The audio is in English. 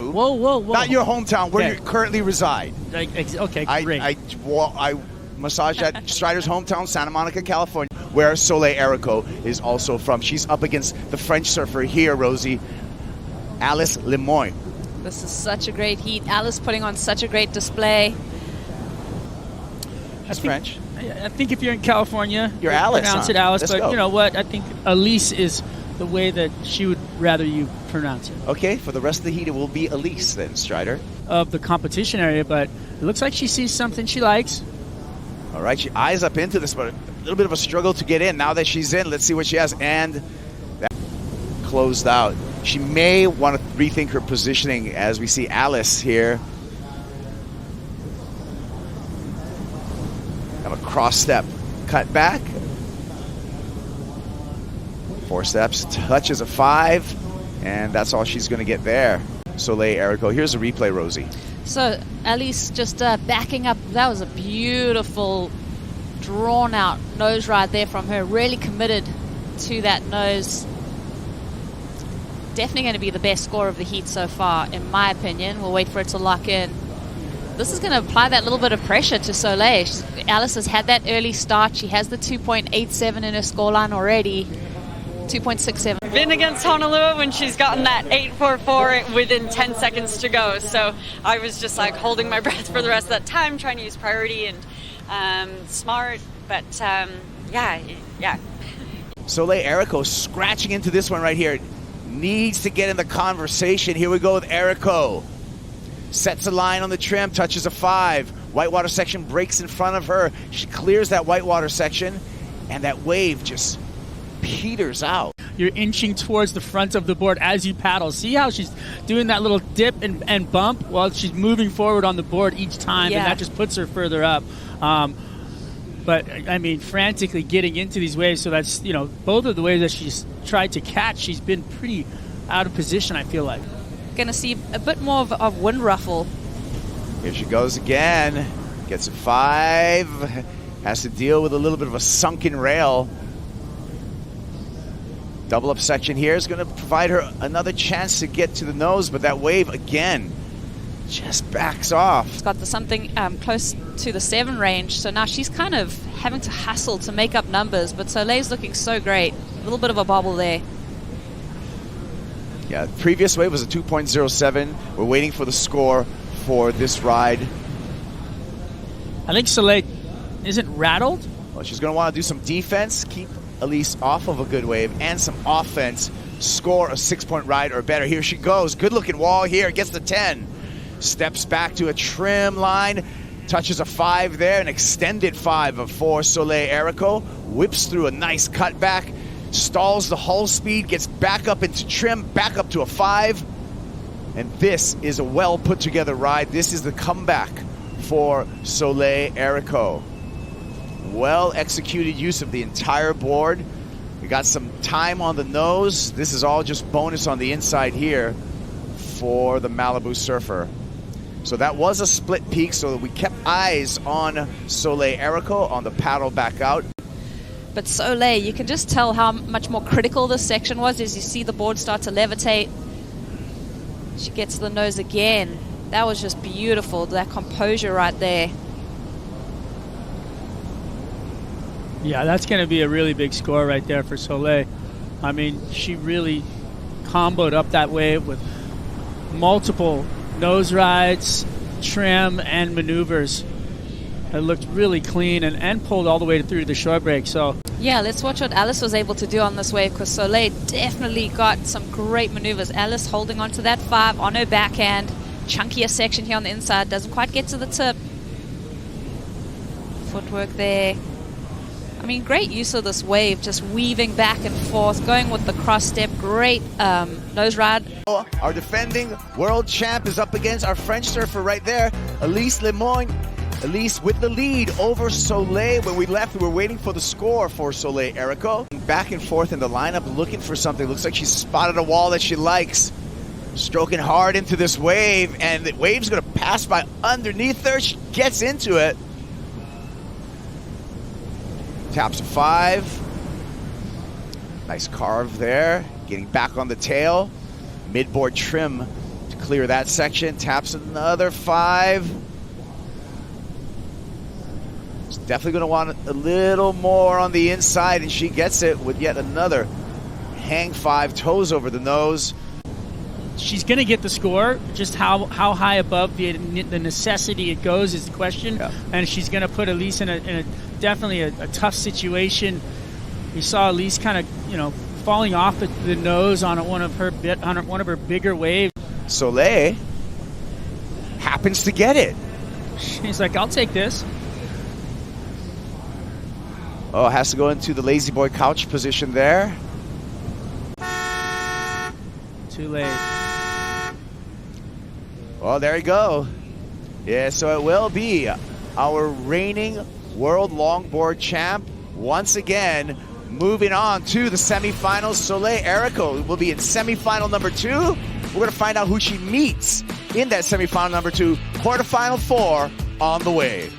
you. Whoa, whoa, whoa. Not your hometown, where Okay. you currently reside. Okay, great. I massaged at Strider's hometown, Santa Monica, California, where Soleil Errico is also from. She's up against the French surfer here, Rosie, Alice Lemoigne. This is such a great heat. Alice putting on such a great display. She's French. I think if you're in California, you're you Alice. Pronounce it Alice, Let's but go. You know what? I think Elise is the way that she would rather you pronounce it. Okay, for the rest of the heat, it will be Elise then, Strider. Of the competition area, but it looks like she sees something she likes. All right, she eyes up into this, but a little bit of a struggle to get in. Now that she's in, let's see what she has. And that closed out. She may want to rethink her positioning as we see Alice here. Have a cross step, cut back. 4 steps, touches a 5, and that's all she's going to get there. Soleil Errico. Here's a replay, Rosie. So Alice just backing up. That was a beautiful, drawn-out nose ride there from her. Really committed to that nose. Definitely going to be the best score of the heat so far, in my opinion. We'll wait for it to lock in. This is going to apply that little bit of pressure to Soleil. Alice has had that early start. She has the 2.87 in her scoreline already. 2.67. Been against Honolulu when she's gotten that 8.44 within 10 seconds to go. So I was just like holding my breath for the rest of that time, trying to use priority and smart. But yeah. Soleil Errico scratching into this one right here. Needs to get in the conversation. Here we go with Errico. Sets a line on the trim, touches a 5. Whitewater section breaks in front of her. She clears that whitewater section, and that wave just peters out. You're inching towards the front of the board as you paddle. See how she's doing that little dip and bump while she's moving forward on the board each time, and that just puts her further up. But, I mean, frantically getting into these waves, so that's, you know, both of the waves that she's tried to catch, she's been pretty out of position, I feel like. Going to see a bit more of wind ruffle. Here she goes again. Gets a 5. Has to deal with a little bit of a sunken rail. Double up section here is going to provide her another chance to get to the nose, but that wave again just backs off. It's got the something close to the 7 range, so now she's kind of having to hustle to make up numbers, but Soleil's looking so great. A little bit of a bobble there. Yeah, the previous wave was a 2.07. We're waiting for the score for this ride. I think Soleil isn't rattled. Well, she's going to want to do some defense, keep Elise off of a good wave, and some offense. Score a 6-point ride or better. Here she goes. Good looking wall here. Gets the 10. Steps back to a trim line. Touches a 5 there. An extended 5 for Soleil Errico. Whips through a nice cutback. Stalls the hull speed. Gets back up into trim. Back up to a 5. And this is a well put together ride. This is the comeback for Soleil Errico. Well executed use of the entire board. We got some time on the nose. This is all just bonus on the inside here for the Malibu surfer. So that was a split peak, so we kept eyes on Soleil Errico on the paddle back out. But Soleil, you can just tell how much more critical this section was as you see the board start to levitate. She gets to the nose again. That was just beautiful, that composure right there. Yeah, that's going to be a really big score right there for Soleil. I mean, she really comboed up that wave with multiple nose rides, trim, and maneuvers. It looked really clean and pulled all the way through the shore break. So yeah, let's watch what Alice was able to do on this wave, because Soleil definitely got some great maneuvers. Alice holding on to that 5 on her backhand. Chunkier section here on the inside. Doesn't quite get to the tip. Footwork there. I mean, great use of this wave, just weaving back and forth, going with the cross step. Great nose ride. Our defending world champ is up against our French surfer right there, Elise Lemoigne. Elise with the lead over Soleil. When we left, we were waiting for the score for Soleil Errico. Back and forth in the lineup, looking for something. Looks like she's spotted a wall that she likes. Stroking hard into this wave, and the wave's going to pass by underneath her. She gets into it. Taps a 5. Nice carve there. Getting back on the tail. Midboard trim to clear that section, taps another 5. She's definitely going to want a little more on the inside, and she gets it with yet another hang 5, toes over the nose. She's going to get the score. Just how high above the necessity it goes is the question. Yeah. And she's going to put Elise in a definitely a tough situation. We saw Elise kind of, falling off the nose on one of her bigger waves. Soleil happens to get it. She's like, I'll take this. Oh, has to go into the lazy boy couch position there. Too late. Well, there you go. Yeah, so it will be our reigning world longboard champ once again, moving on to the semifinals. Soleil Errico will be in semifinal number 2. We're going to find out who she meets in that semifinal number 2. Quarterfinal 4 on the way.